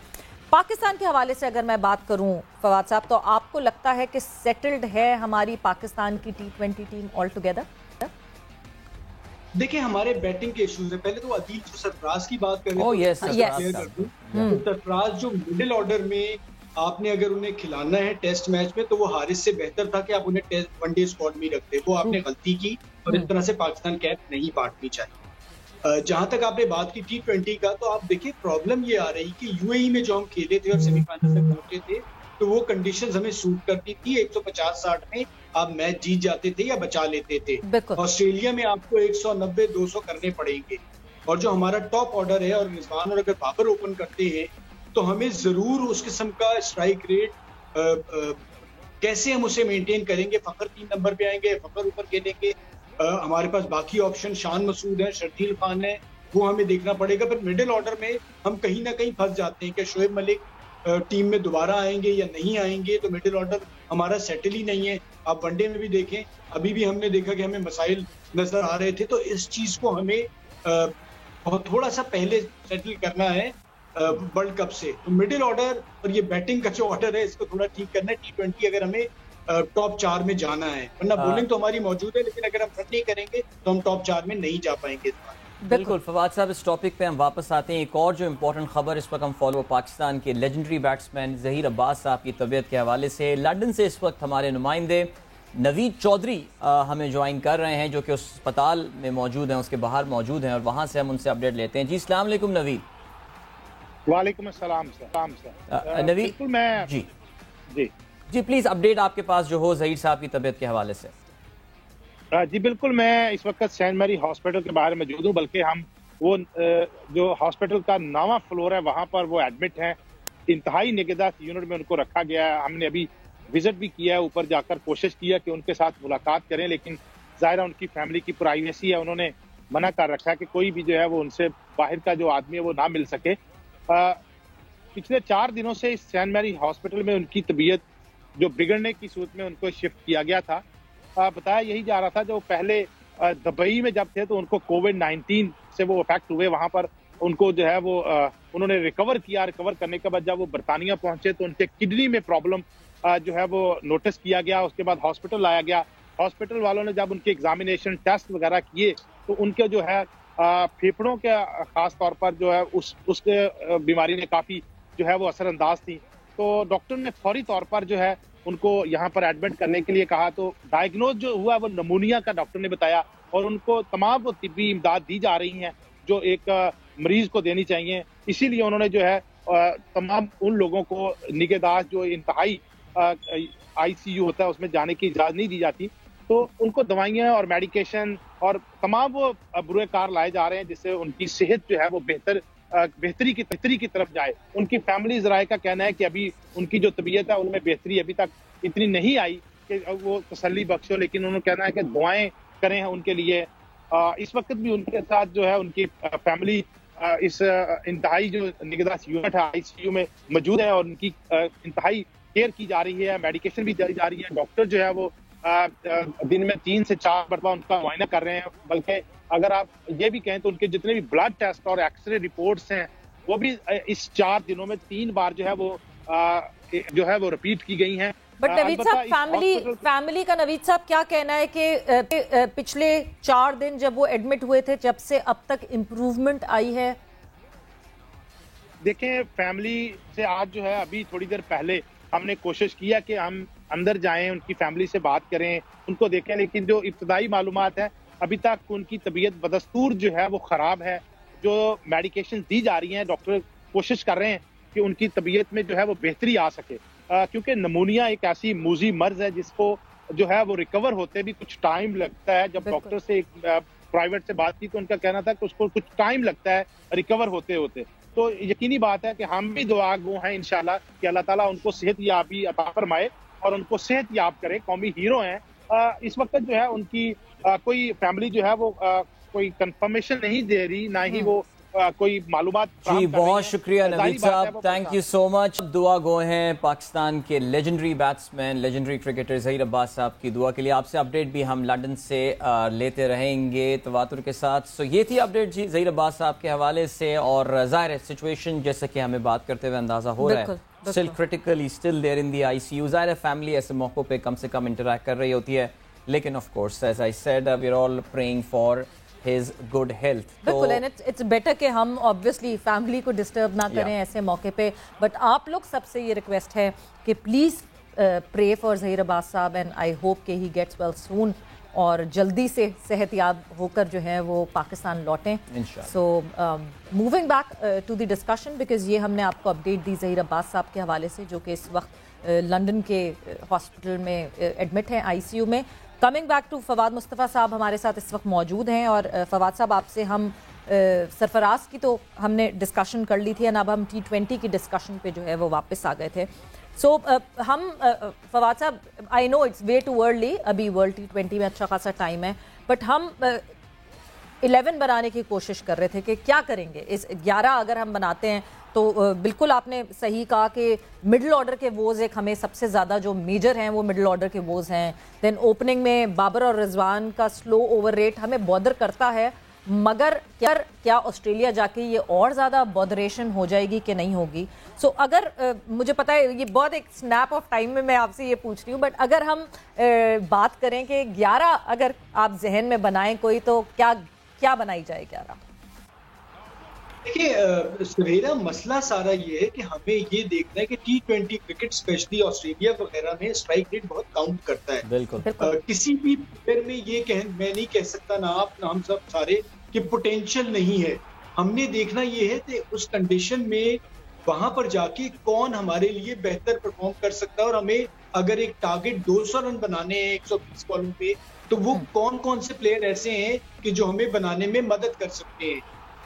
[SPEAKER 1] पाकिस्तान के हवाले से अगर मैं बात करूं फवाद साहब, तो आपको लगता है कि सेटल्ड है हमारी पाकिस्तान की T20 टीम ऑल टुगेदर?
[SPEAKER 3] देखिए, हमारे बैटिंग के इश्यूज है। पहले तो अदील जो सरफराज की बात कर रहे
[SPEAKER 2] तो
[SPEAKER 3] सरफराज जो मिडिल ऑर्डर में आपने अगर उन्हें खिलाना है टेस्ट मैच में, तो वो हारिस से बेहतर था कि आप उन्हें टेस्ट वनडे स्क्वाड में रखते। वो आपने गलती की और इस तरह से पाकिस्तान कैप नहीं बांटनी चाहिए। जहां तक आपने बात की T20 का, तो आप देखिए प्रॉब्लम ये आ रही कि यूएई में जो हम खेले थे और सेमीफाइनल तक पहुंचे थे, तो वो कंडीशंस हमें सूट करती थी। 150-60 में आप मैच जीत जाते थे या बचा लेते थे। ऑस्ट्रेलिया में आपको 190-200 करने पड़ेंगे। और जो हमारा टॉप ऑर्डर है और रिजवान और अगर बाबर ओपन करते हैं, तो हमें जरूर उस किस्म का स्ट्राइक रेट कैसे हम उसे मेंटेन करेंगे। फखर 3 नंबर पे आएंगे, फखर ऊपर खेलेंगे, हमारे पास बाकी ऑप्शन शान मसूद है, शर्जील खान है, वो हमें देखना पड़ेगा। पर मिडिल ऑर्डर में हम कहीं ना कहीं फंस जाते हैं कि शोएब मलिक टीम में दोबारा आएंगे या नहीं आएंगे, तो मिडिल ऑर्डर हमारा सेटल ही नहीं है। आप वनडे में भी देखें, अभी भी हमने देखा कि हमें मसाइल नजर आ रहे थे, तो इस चीज को हमें थोड़ा सा पहले सेटल करना है वर्ल्ड कप से। तो मिडिल ऑर्डर और ये बैटिंग का जो ऑर्डर है इसको थोड़ा ठीक करना है T20 अगर हमें टॉप 4 में जाना है, वरना बॉलिंग तो हमारी मौजूद है, लेकिन अगर हम रन नहीं करेंगे तो हम टॉप 4 में नहीं जा पाएंगे इस बार।
[SPEAKER 2] बिल्कुल फवाद साहब, इस टॉपिक पे हम वापस आते हैं। एक और जो इम्पोर्टेंट खबर इस वक्त हम फॉलो पाकिस्तान के लेजेंडरी बैट्समैन ज़हीर अब्बास साहब की तबीयत के हवाले से लंदन से इस वक्त हमारे नुमाइंदे नवीद चौधरी हमें ज्वाइन कर रहे हैं, जो कि उस अस्पताल में मौजूद हैं, उसके बाहर मौजूद हैं, और वहाँ से हम उनसे अपडेट लेते हैं। जी अस्सलाम वालेकुम नवीद।
[SPEAKER 4] वालेकुम अस्सलाम सर।
[SPEAKER 2] नवीद
[SPEAKER 4] बिल्कुल मैं
[SPEAKER 2] जी
[SPEAKER 4] जी
[SPEAKER 2] जी प्लीज़ अपडेट आपके पास जो हो ज़हीर साहब की तबीयत के हवाले से।
[SPEAKER 4] जी बिल्कुल, मैं इस वक्त सेंट मैरी हॉस्पिटल के बाहर मौजूद हूँ, बल्कि हम वो जो हॉस्पिटल का 9वां फ्लोर है वहाँ पर वो एडमिट हैं। इंतहाई निगहदाश्त यूनिट में उनको रखा गया है। हमने अभी विजिट भी किया है, ऊपर जाकर कोशिश किया कि उनके साथ मुलाकात करें, लेकिन ज़ाहिर है उनकी फैमिली की प्राइवेसी है, उन्होंने मना कर रखा है कि कोई भी जो है वो उनसे बाहर का जो आदमी है वो ना मिल सके। पिछले 4 दिनों से इस सेंट मैरी हॉस्पिटल में उनकी तबीयत जो बिगड़ने की सूरत में उनको शिफ्ट किया गया था। बताया यही जा रहा था, जो पहले दुबई में जब थे तो उनको कोविड-19 से वो अफेक्ट हुए, वहां पर उनको जो है वो उन्होंने रिकवर किया। रिकवर करने के बाद जब वो बरतानिया पहुंचे तो उनके किडनी में प्रॉब्लम जो है वो नोटिस किया गया। उसके बाद हॉस्पिटल लाया गया। हॉस्पिटल वालों ने जब उनके एग्जामिनेशन टेस्ट वगैरह किए तो उनके जो है फेफड़ों के खास तौर पर जो है उसके बीमारी ने काफी जो है वो असरअंदाज थी। तो डॉक्टर ने फौरी तौर पर जो है उनको यहाँ पर एडमिट करने के लिए कहा। तो डायग्नोज जो हुआ वो नमूनिया का डॉक्टर ने बताया, और उनको तमाम वो तिब्बी इमदाद दी जा रही हैं जो एक मरीज को देनी चाहिए। इसीलिए उन्होंने जो है तमाम उन लोगों को निगहदाश्त जो इंतहाई ICU होता है उसमें जाने की इजाजत नहीं दी जाती, तो उनको दवाइयाँ और मेडिकेशन और तमाम वो बुरे कार लाए जा रहे हैं जिससे उनकी सेहत जो है वो बेहतरी की तरफ जाए। उनकी फैमिली ज़राए का कहना है कि अभी उनकी जो तबीयत है उनमें बेहतरी अभी तक इतनी नहीं आई कि वो तसल्ली बख्शो, लेकिन उन्होंने कहना है कि दुआएं करें उनके लिए। इस वक्त भी उनके साथ जो है उनकी फैमिली इस इंतहाई जो निगहदाश्त यूनिट है ICU में मौजूद है, और उनकी इंतहाई केयर की जा रही है, मेडिकेशन भी दी जा रही है। डॉक्टर जो है वो दिन में 3 से 4 मरतबा उनका मुआयना कर रहे हैं। बल्कि अगर आप ये भी कहें तो उनके जितने भी ब्लड टेस्ट और एक्सरे रिपोर्ट्स हैं वो भी इस 4 दिनों में 3 बार जो है वो रिपीट की गई हैं।
[SPEAKER 1] बट नवीद साहब, फैमिली का नवीद साहब क्या कहना है कि पिछले 4 दिन जब वो एडमिट हुए थे, जब से अब तक इम्प्रूवमेंट आई है?
[SPEAKER 4] देखें, फैमिली से आज जो है अभी थोड़ी देर पहले हमने कोशिश किया कि हम अंदर जाएं, उनकी फैमिली से बात करें, उनको देखें, लेकिन जो इब्तदाई मालूमात है अभी तक उनकी तबीयत बदस्तूर जो है वो ख़राब है। जो मेडिकेशन दी जा रही हैं, डॉक्टर कोशिश कर रहे हैं कि उनकी तबीयत में जो है वो बेहतरी आ सके, क्योंकि नमूनिया एक ऐसी मूजी मर्ज है जिसको जो है वो रिकवर होते भी कुछ टाइम लगता है। जब डॉक्टर से प्राइवेट से बात की तो उनका कहना था कि उसको कुछ टाइम लगता है रिकवर होते होते। तो यकीनी बात है कि हम भी दुआगो हैं इंशाल्लाह कि अल्लाह ताला उनको सेहत याबी अता फरमाए और उनको सेहत याब करे। कौमी हीरो हैं। इस वक्त जो है उनकी कोई फैमिली जो है वो कोई कंफर्मेशन नहीं दे रही, ना ही वो कोई मालूमात।
[SPEAKER 2] जी बहुत शुक्रिया नवीद साहब, थैंक यू सो मच। दुआ गो हैं पाकिस्तान के legendary batsman, legendary cricketer Zaheer Abbas साहब की दुआ के लिए। आपसे अपडेट भी हम लंदन से लेते रहेंगे तवातुर के साथ। सो ये थी अपडेट जी ज़हीर अब्बास साहब के हवाले से। और ज़ाहिर है सिचुएशन जैसे कि हमें बात करते हुए अंदाजा हो रहा है, still critically, still there in the ICU। ज़ाहिर है फैमिली ऐसे मौक़ों पे कम से कम इंटरैक्ट कर रही होती है, लेकिन of course as I said we are all praying for his good health।
[SPEAKER 1] बिल्कुल, एंड इट्स बेटर कि हम ऑब्वियसली फैमिली को डिस्टर्ब ना करें ऐसे मौके पे। बट आप लोग सबसे ये रिक्वेस्ट है कि please pray for Zaheer Abbas sahab, and I hope कि ही गेट्स वेल सून और जल्दी से सेहतयाब होकर जो है वो पाकिस्तान लौटें। So moving back to the discussion, because ये हमने आपको अपडेट दी ज़हीर अब्बास साहब के हवाले से, जो कि इस वक्त लंदन के हॉस्पिटल में एडमिट हैं ICU में। Coming back to Fawad Mustafa sahab हमारे साथ इस वक्त मौजूद हैं। और फवाद साहब, आपसे हम सरफराज की तो हमने डिस्कशन कर ली थी, और अब हम T20 की डिस्कशन पे जो है वो वापस आ गए थे। सो हम फवाद साहब, I know it's way too early, अभी वर्ल्ड T20 में अच्छा खासा टाइम है, बट हम 11 बनाने की कोशिश कर रहे थे कि क्या करेंगे इस 11 अगर हम बनाते हैं तो बिल्कुल आपने सही कहा कि मिडिल ऑर्डर के वोज एक हमें सबसे ज़्यादा जो मेजर हैं वो मिडिल ऑर्डर के वोज हैं। देन ओपनिंग में बाबर और रिजवान का स्लो ओवर रेट हमें बॉदर करता है, मगर क्या ऑस्ट्रेलिया जाके ये और ज़्यादा बॉदरेशन हो जाएगी कि नहीं होगी? सो अगर मुझे पता है ये बहुत एक स्नैप ऑफ टाइम में मैं आपसे ये पूछ रही हूँ, बट अगर हम बात करें कि 11 अगर आप जहन में बनाएं कोई, तो क्या बनाई जाए 11?
[SPEAKER 3] देखिए सवेरा मसला सारा ये है कि हमें ये देखना है कि T20 क्रिकेट स्पेशली ऑस्ट्रेलिया वगैरह में स्ट्राइक रेट बहुत काउंट करता है।
[SPEAKER 2] बिल्कुल।
[SPEAKER 3] किसी भी प्लेयर में मैं नहीं कह सकता, ना आप ना हम सब सारे, कि पोटेंशियल नहीं है। हमने देखना ये है कि उस कंडीशन में वहां पर जाके कौन हमारे लिए बेहतर परफॉर्म कर सकता है, और हमें अगर एक टारगेट 200 रन बनाने हैं 120 बॉलों पे, तो वो कौन कौन से प्लेयर ऐसे हैं कि जो हमें बनाने में मदद कर सकते हैं।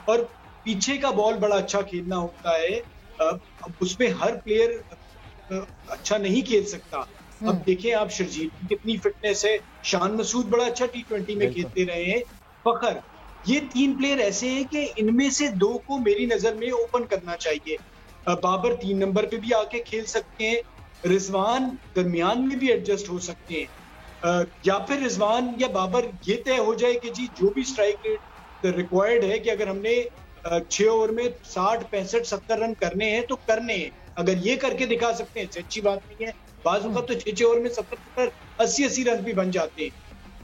[SPEAKER 3] और पीछे का बॉल बड़ा अच्छा खेलना होता है, उसमें हर प्लेयर अच्छा नहीं खेल सकता। अब देखें आप, शर्जील की कितनी फिटनेस है, शान मसूद बड़ा अच्छा T20 में खेलते रहे हैं, फखर, ये 3 प्लेयर ऐसे हैं कि इनमें से 2 को मेरी नजर में ओपन करना चाहिए। बाबर 3 नंबर पे भी आके खेल सकते हैं, रिजवान दरमियान में भी एडजस्ट हो सकते हैं, या फिर रिजवान या बाबर ये तय हो जाए कि जी जो भी स्ट्राइक रेट रिक्वायर्ड है कि अगर हमने 6 ओवर में 60, 65, 70 रन करने हैं तो करने हैं। अगर ये करके दिखा सकते हैं तो अच्छी बात नहीं है। बाज़ वक़्त तो 6 ओवर में 70, 80 रन भी बन जाते हैं।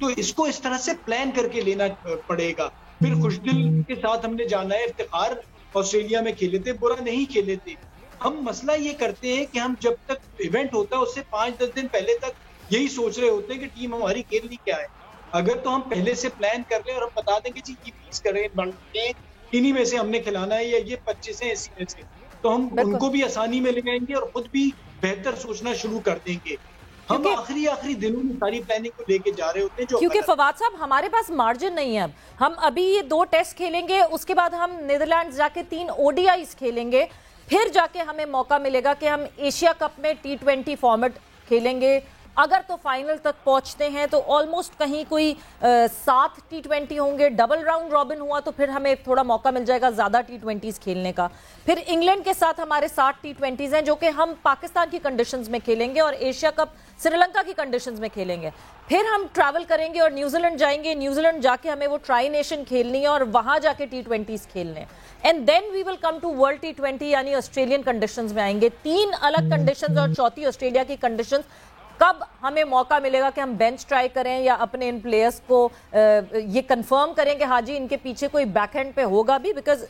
[SPEAKER 3] तो इसको इस तरह से प्लान करके लेना पड़ेगा। फिर खुशदिल के साथ हमने जाना है। इफ्तिखार ऑस्ट्रेलिया में खेले थे, बुरा नहीं खेले थे। हम मसला ये करते हैं कि हम जब तक इवेंट होता है उससे 5-10 दिन पहले तक यही सोच रहे होते हैं कि टीम हमारी खेलनी क्या है। अगर तो हम पहले से प्लान कर लें और हम बता देंगे जी ये 20 करें, बढ़ते इन्हीं में से हमने खिलाना है, या ये 25 हैं इसी में से, तो हम उनको भी आसानी में ले जाएंगे और खुद भी बेहतर सोचना शुरू कर देंगे। हम आखिरी दिनों में सारी प्लानिंग को लेके जा रहे होते हैं, जो
[SPEAKER 1] क्योंकि फवाद साहब हमारे पास मार्जिन नहीं है। हम अभी ये 2 टेस्ट खेलेंगे, उसके बाद हम नीदरलैंड्स जाके 3 ODIs खेलेंगे, फिर जाके हमें मौका मिलेगा कि हम एशिया कप में T20 फॉर्मेट खेलेंगे। अगर तो फाइनल तक पहुंचते हैं तो ऑलमोस्ट कहीं कोई 7 T20 होंगे। डबल राउंड रॉबिन हुआ तो फिर हमें थोड़ा मौका मिल जाएगा ज़्यादा T20s खेलने का। फिर इंग्लैंड के साथ हमारे 7 T20s हैं जो कि हम पाकिस्तान की कंडीशंस में खेलेंगे, और एशिया कप श्रीलंका की कंडीशंस में खेलेंगे। फिर हम ट्रैवल करेंगे और न्यूजीलैंड जाएंगे। न्यूजीलैंड जाके हमें वो ट्राई नेशन खेलनी है और वहां जाके T20s खेलने हैं। And then we will come to world T20 यानी ऑस्ट्रेलियन कंडीशंस में आएंगे। 3 अलग कंडीशंस और चौथी ऑस्ट्रेलिया की कंडीशंस। कब हमें मौका मिलेगा कि हम बेंच ट्राई करें या अपने इन प्लेयर्स को ये कंफर्म करें कि हाँ जी इनके पीछे कोई बैकएंड पे होगा भी, बिकॉज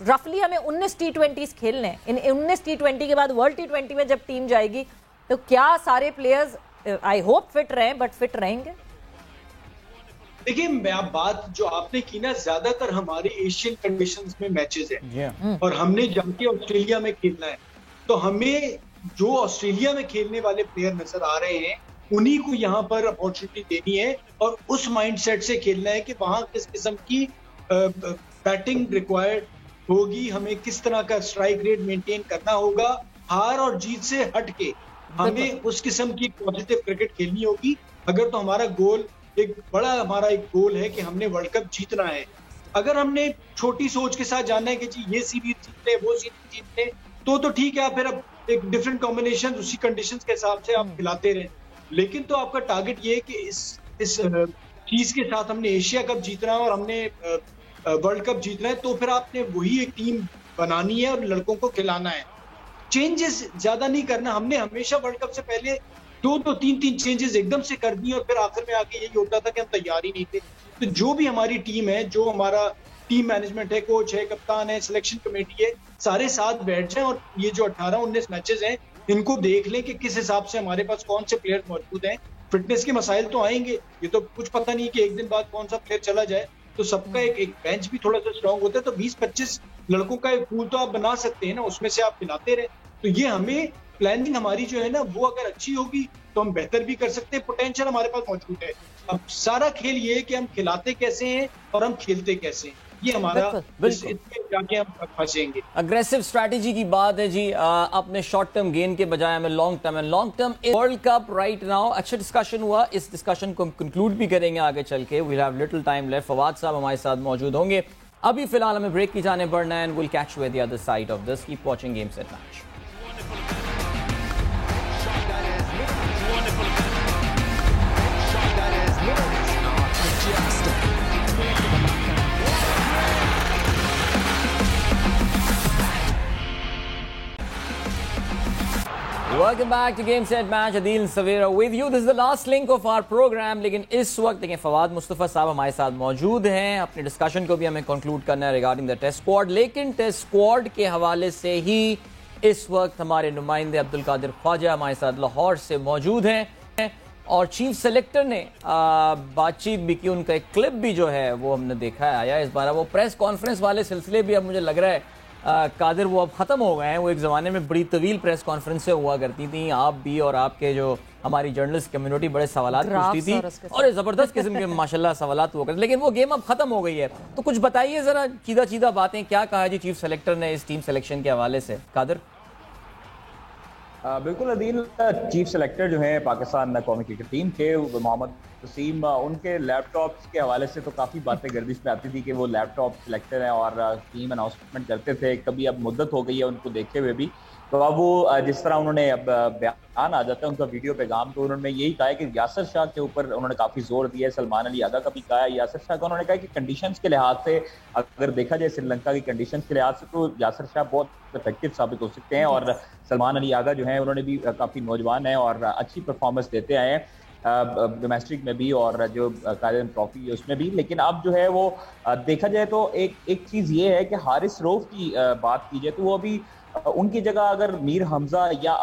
[SPEAKER 1] रफली हमें 19 T20s खेलने हैं। इन 19 T20 के बाद वर्ल्ड T20 में जब टीम जाएगी तो क्या सारे प्लेयर्स आई होप फिट रहें, बट फिट रहेंगे?
[SPEAKER 3] देखिए, मैं बात जो आपने की ना, ज्यादातर हमारे एशियन कंडीशंस में मैचेस हैं और हमने जाके ऑस्ट्रेलिया में खेलना है, तो हमें जो ऑस्ट्रेलिया में खेलने वाले प्लेयर नजर आ रहे हैं उन्हीं को यहाँ पर अपॉर्चुनिटी देनी है और उस माइंडसेट से खेलना है कि वहां किस किस्म की बैटिंग रिक्वायर्ड होगी, हमें किस तरह का स्ट्राइक रेट मेंटेन करना होगा। हार और जीत से हटके हमें उस किस्म की पॉजिटिव क्रिकेट खेलनी होगी। अगर तो हमारा गोल हमारा एक गोल है कि हमने वर्ल्ड कप जीतना है। अगर हमने छोटी सोच के साथ जाना है कि जी ये सीरीज जीत ले, वो सीरीज जीत ले, तो ठीक है, फिर अब एक डिफरेंट कॉम्बिनेशन उसी कंडीशंस के हिसाब से आप खिलाते रहे। लेकिन तो आपका टारगेट ये है कि इस चीज के साथ हमने एशिया कप जीतना है और हमने वर्ल्ड कप जीतना है, तो फिर आपने वही एक टीम बनानी है और लड़कों को खिलाना है। चेंजेस ज्यादा नहीं करना। हमने हमेशा वर्ल्ड कप से पहले 2-3 चेंजेस एकदम से कर दी और फिर आखिर में आके यही होता था कि हम तैयार ही नहीं थे। तो जो भी हमारी टीम है, जो हमारा टीम मैनेजमेंट है, कोच है, कप्तान है, सिलेक्शन कमेटी है, सारे साथ बैठ जाएं और ये जो 18-19 मैचेस हैं इनको देख लें कि किस हिसाब से हमारे पास कौन से प्लेयर मौजूद हैं। फिटनेस के मसाइल तो आएंगे, ये तो कुछ पता नहीं कि एक दिन बाद कौन सा प्लेयर चला जाए, तो सबका एक बेंच भी थोड़ा सा स्ट्रांग होता है, तो 20-25 लड़कों का एक पूल तो आप बना सकते हैं ना, उसमें से आप खिलाते रहे। तो ये हमें प्लानिंग हमारी जो है ना, वो अगर अच्छी होगी तो हम बेहतर भी कर सकते हैं। पोटेंशियल हमारे पास मौजूद है। अब सारा खेल ये है कि हम खिलाते कैसे हैं और हम खेलते कैसे हैं। ये हमारा
[SPEAKER 2] बिल्कुल।
[SPEAKER 3] इसमें जाके हम फंसेंगे।
[SPEAKER 2] अग्रेसिव स्ट्रैटेजी की बात है जी, अपने शॉर्ट टर्म गेन के बजाय हमें long term and long term world cup right now. अच्छा डिस्कशन हुआ, इस डिस्कशन को हम कंक्लूड भी करेंगे आगे चल के। We have little time left. Fawad sahab हमारे साथ मौजूद होंगे। अभी फिलहाल हमें ब्रेक की जाने पड़ना है and will catch you at the other side of this. Keep watching game set match. Welcome back to Game Set Match. Adil Savera with you. This is the last link of our program. लेकिन इस वक्त देखिए फवाद मुस्तफ़ा साहब हमारे साथ मौजूद हैं। अपने discussion को भी हमें कंक्लूड करना है रिगार्डिंग द टेस्ट स्क्वाड। लेकिन टेस्ट स्क्वाड के हवाले से ही इस वक्त हमारे नुमाइंदे अब्दुल कादिर ख्वाजा हमारे साथ लाहौर से मौजूद हैं और चीफ सेलेक्टर ने बातचीत भी की। उनका एक क्लिप भी जो है वो हमने देखा है आया इस बार। वो प्रेस कॉन्फ्रेंस वाले सिलसिले भी अब मुझे लग रहा है कादिर वो अब ख़त्म हो गए हैं। वो एक ज़माने में बड़ी तवील प्रेस कॉन्फ्रेंसें हुआ करती थी। आप भी और आपके जो हमारी जर्नलिस्ट कम्युनिटी बड़े सवालात पूछती थी और ज़बरदस्त किस्म के माशाल्लाह सवालात हुआ करते। लेकिन वो गेम अब ख़त्म हो गई है। तो कुछ बताइए ज़रा सीधा सीधा बातें, क्या कहा जी चीफ सेलेक्टर ने इस टीम सिलेक्शन के हवाले से? कादिर
[SPEAKER 5] बिल्कुल अदील, चीफ सेलेक्टर जो है पाकिस्तान कौमी क्रिकेट टीम के मोहम्मद वसीम, उनके लैपटॉप्स के हवाले से तो काफ़ी बातें गर्दिश में आती थी कि वो लैपटॉप सेलेक्टर हैं और टीम अनाउंसमेंट करते थे। कभी अब मुद्दत हो गई है उनको देखे हुए भी, तो अब वो जिस तरह उन्होंने अब बयान आ जाता है उनका वीडियो पैगाम, तो उन्होंने यही कहा है कि यासिर शाह के ऊपर उन्होंने काफ़ी जोर दिया है। सलमान अली आगा का भी कहा है, यासिर शाह का उन्होंने कहा कि कंडीशंस के लिहाज से अगर देखा जाए श्रीलंका की कंडीशंस के लिहाज से तो यासिर शाह बहुत इफेक्टिव साबित हो सकते हैं। और सलमान अली आगा जो है उन्होंने भी काफ़ी नौजवान हैं और अच्छी परफॉर्मेंस देते आए हैं डोमेस्टिक में भी और जो कायदे ट्रॉफी है उसमें भी। लेकिन अब जो है वो देखा जाए तो एक चीज़ ये है कि हारिस रऊफ की बात की जाए तो वो अभी उनकी जगह अगर मीर हमजा या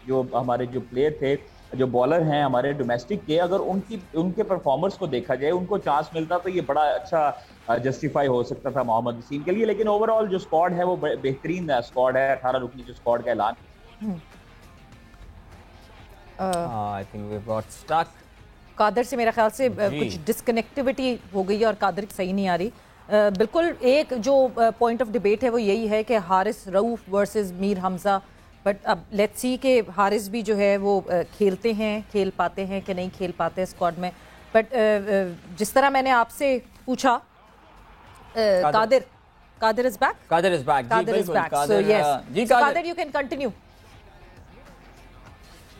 [SPEAKER 5] जो हमारे जो प्लेयर थे, जो बॉलर हैं हमारे डोमेस्टिक के, अगर उनके परफॉर्मेंस को देखा जाए, उनको चांस मिलता तो ये बड़ा अच्छा जस्टिफाई हो सकता था मोहम्मद वसीम के लिए। लेकिन ओवरऑल जो स्क्वाड है वो बेहतरीन स्क्वाड है। 18 रुकनी जो स्क्वाड का ऐलान
[SPEAKER 2] I think we got stuck.
[SPEAKER 1] Qadir से मेरा ख्याल से कुछ डिस्कनेक्टिविटी हो गई है और कादिर सही नहीं आ रही। बिल्कुल एक जो पॉइंट ऑफ डिबेट है वो यही है कि हारिस रऊफ वर्सेस मीर हमजा, बट अब लेट्स सी कि हारिस भी जो है वो खेलते हैं, खेल पाते हैं कि नहीं खेल पाते स्क्वाड में। बट जिस तरह मैंने आपसे पूछा, Qadir is back,
[SPEAKER 2] Qadir is back,
[SPEAKER 1] Qadir is back, so yes Qadir you can continue.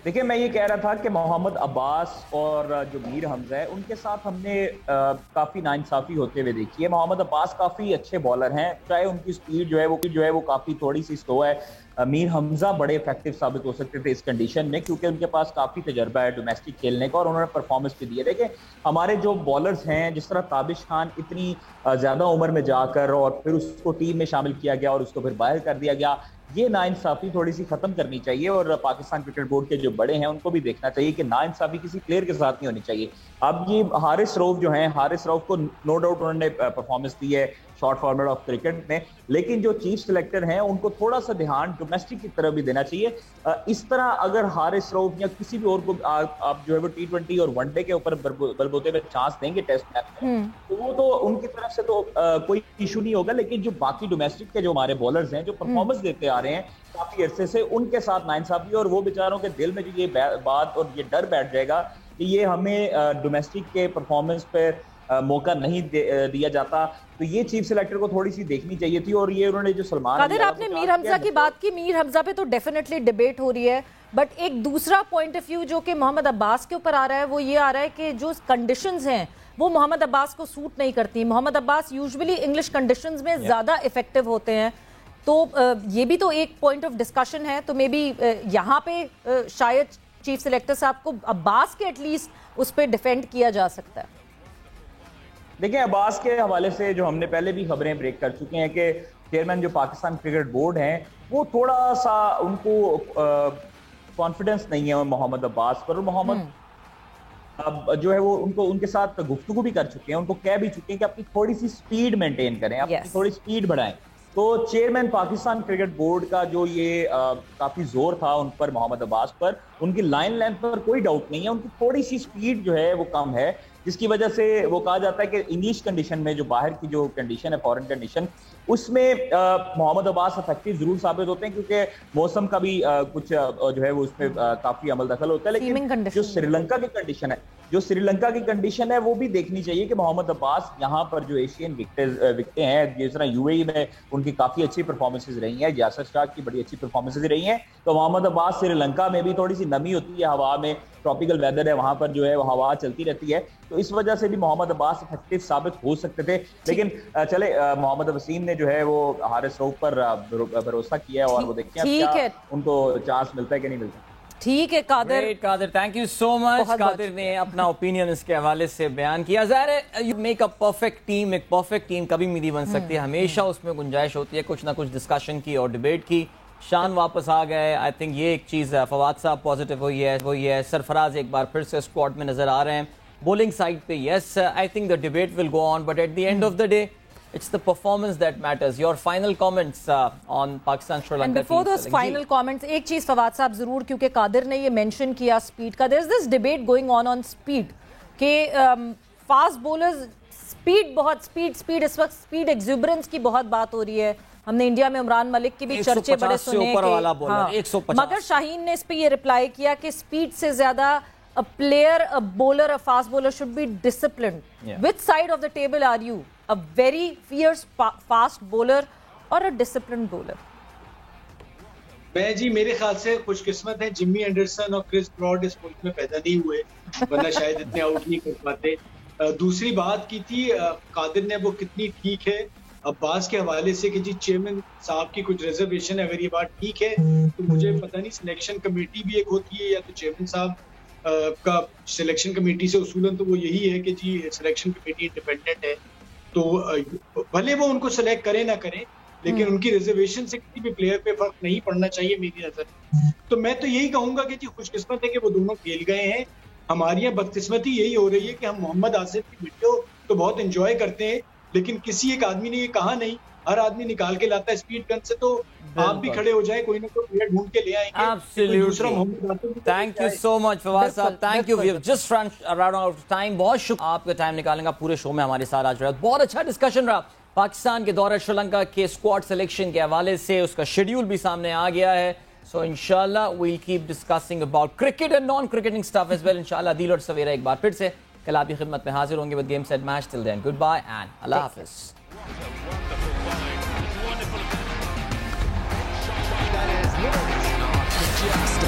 [SPEAKER 5] देखिए, मैं ये कह रहा था कि मोहम्मद अब्बास और जो मीर हमजा है उनके साथ हमने काफ़ी नाइंसाफ़ी होते हुए देखी है। मोहम्मद अब्बास काफ़ी अच्छे बॉलर हैं, चाहे उनकी स्पीड जो है वो काफ़ी थोड़ी सी स्लो है। मीर हमजा बड़े इफेक्टिव साबित हो सकते थे इस कंडीशन में क्योंकि उनके पास काफ़ी तजर्बा है डोमेस्टिक खेलने का और उन्होंने परफॉर्मेंस भी दी है। देखिए, हमारे जो बॉलर्स हैं, जिस तरह ताबिश खान इतनी ज़्यादा उम्र में जाकर और फिर उसको टीम में शामिल किया गया और उसको फिर बाहर कर दिया गया, ये नाइंसाफी थोड़ी सी खत्म करनी चाहिए और पाकिस्तान क्रिकेट बोर्ड के जो बड़े हैं उनको भी देखना चाहिए कि नाइंसाफी किसी प्लेयर के साथ नहीं होनी चाहिए। अब ये हारिस रऊफ जो हैं, हारिस रऊफ को नो डाउट उन्होंने परफॉर्मेंस दी है शॉर्ट फॉर्मेट ऑफ क्रिकेट में, लेकिन जो चीफ सिलेक्टर हैं उनको थोड़ा सा ध्यान डोमेस्टिक की तरफ भी देना चाहिए। इस तरह अगर हारिस रऊफ या किसी भी और को आप जो है वो T20 और वनडे के ऊपर बलबूते में चांस देंगे टेस्ट मैच में, तो वो तो उनकी तरफ से तो कोई इशू नहीं होगा। लेकिन जो बाकी डोमेस्टिक के जो हमारे बॉलर्स हैं जो परफॉर्मेंस देते आ रहे हैं काफी अरसे से, उनके साथ नाइंसाफी और वो बेचारों के दिल में जो ये बात और ये डर बैठ जाएगा कि ये हमें डोमेस्टिक के परफॉर्मेंस पर मौका नहीं दिया जाता, तो ये चीफ सिलेक्टर को थोड़ी सी देखनी चाहिए थी। और ये उन्होंने जो सलमान
[SPEAKER 1] कादिर, आपने मीर हमजा की बात की, मीर हमजा पे तो डेफिनेटली डिबेट हो रही है, बट एक दूसरा पॉइंट ऑफ व्यू जो कि मोहम्मद अब्बास के ऊपर आ रहा है वो ये आ रहा है कि जो कंडीशंस हैं वो मोहम्मद अब्बास को सूट नहीं करती। Mohammad Abbas usually English conditions में ज्यादा इफेक्टिव होते हैं, तो ये भी तो एक पॉइंट ऑफ डिस्कशन है। तो मे बी यहाँ पे शायद चीफ सिलेक्टर साहब को अब्बास के एटलीस्ट उस पर डिफेंड किया जा सकता है।
[SPEAKER 5] देखिए, अब्बास के हवाले से जो हमने पहले भी खबरें ब्रेक कर चुके हैं कि चेयरमैन जो पाकिस्तान क्रिकेट बोर्ड हैं वो थोड़ा सा उनको कॉन्फिडेंस नहीं है मोहम्मद अब्बास पर। मोहम्मद अब जो है वो उनके साथ गुफ्तगू भी कर चुके हैं, उनको कह भी चुके हैं कि अपनी थोड़ी सी स्पीड मेंटेन करें, अपनी थोड़ी स्पीड बढ़ाएं। तो चेयरमैन पाकिस्तान क्रिकेट बोर्ड का जो ये काफी जोर था उन पर, मोहम्मद अब्बास पर, उनकी लाइन लेंथ पर कोई डाउट नहीं है, उनकी थोड़ी सी स्पीड जो है वो कम है, जिसकी वजह से वो कहा जाता है कि इंग्लिश कंडीशन में, जो बाहर की जो कंडीशन है, फॉरेन कंडीशन, उसमें मोहम्मद अब्बास इफेक्टिव जरूर साबित होते हैं, क्योंकि मौसम का भी कुछ जो है वो उसमें काफी अमल दखल होता है। लेकिन जो श्रीलंका की कंडीशन है, वो भी देखनी चाहिए कि मोहम्मद अब्बास यहाँ पर जो एशियन विकटे हैं, जिस तरह यूएई में उनकी काफी अच्छी परफॉर्मेंसेज रही हैं, यासर स्टार्क की बड़ी अच्छी परफॉर्मेंसेज रही हैं, तो मोहम्मद अब्बास श्रीलंका में भी थोड़ी सी नमी होती है हवा में, ट्रॉपिकल वेदर है वहां पर, जो है वो हवा चलती रहती है, तो इस वजह से भी मोहम्मद अब्बास इफेक्टिव साबित हो सकते थे। लेकिन चले, मोहम्मद वसीम ने जो है वो हारिस रऊफ पर भरोसा किया है, और वो देखते हैं क्या उनको चांस मिलता है कि नहीं मिलता।
[SPEAKER 1] ठीक है
[SPEAKER 2] Qadir, thank you so much. Qadir ने अपना ओपिनियन इसके हवाले से बयान किया। ज़ाहिर है you make a perfect team, एक परफेक्ट टीम कभी नहीं बन सकती, हमेशा उसमें गुंजाइश होती है कुछ ना कुछ डिस्कशन की और डिबेट की। शान वापस आ गए, आई थिंक ये एक चीज़, फवाद साहब पॉजिटिव हुई है, सरफराज एक बार फिर से स्क्वाड में नजर आ रहे हैं, बॉलिंग साइड पे yes, I think the debate will go on, but at the end of the day it's the performance that matters. Your final comments on Pakistan Sri Lanka.
[SPEAKER 1] And before those final comments, एक चीज फवाद साहब जरूर, क्योंकि कादिर ने ये mention किया speed का, there is this debate going on speed के फास्ट बॉलर्स स्पीड इस वक्त स्पीड एक्सुबरेंस की बहुत बात हो रही है। हमने इंडिया में उमरान मलिक के भी चर्चे बड़े सुने कि मगर शाहीन ने इस पे ये रिप्लाई किया कि स्पीड से ज्यादा a player, a bowler, a fast bowler should be disciplined. Yeah. Which side of the table are you? A very fierce fast bowler or a disciplined bowler?
[SPEAKER 3] मैं जी मेरे ख्याल से खुशकिस्मत है जिम्मी एंडरसन और क्रिस ब्रॉड इस मुल्क में पैदा नहीं हुए, वरना शायद इतने आउट नहीं कर पाते। दूसरी बात की थी कादिर ने, वो कितनी ठीक है अब्बास के हवाले से कि जी चेयरमैन साहब की कुछ रिजर्वेशन है, अगर ये बात ठीक है तो मुझे पता नहीं सिलेक्शन कमेटी भी एक होती है या तो चेयरमैन साहब का सिलेक्शन कमेटी से उसूलन तो वो यही है कि जी सिलेक्शन कमेटी इंडिपेंडेंट है, तो भले वो उनको सिलेक्ट करें ना करें, लेकिन उनकी रिजर्वेशन से किसी भी प्लेयर पे फर्क नहीं पड़ना चाहिए मेरी नजर। तो मैं तो यही कहूंगा कि जी खुशकिस्मत है कि वो दोनों खेल गए हैं। हमारी यहाँ बदकिस्मती यही हो रही है कि हम मोहम्मद आसिफ की वीडियो तो बहुत एंजॉय करते हैं, लेकिन किसी एक आदमी ने ये कहा नहीं, हर आदमी निकाल के लाता है स्पीड गन से, तो आप भी खड़े हो जाए, कोई ना कोई प्लेयर ढूंढ के ले आएंगे।
[SPEAKER 2] Absolutely. Thank you so much Fawad साहब, thank you. We have just run around out of time। बहुत शुक्रिया आपका टाइम निकालने का, पूरे शो में हमारे साथ आज रहा, बहुत अच्छा डिस्कशन रहा। पाकिस्तान के दौरे श्रीलंका के स्क्वाड सिलेक्शन के हवाले से उसका शेड्यूल भी सामने आ गया है, सो इंशाल्लाह we'll keep discussing about cricket and non-cricketing stuff as well। इंशाल्लाह दिल और सवेरा एक बार फिर से कल आपकी खिदमत में हाजिर होंगे with Game Set Match। Till then, goodbye and Allah Hafiz।
[SPEAKER 6] That is not just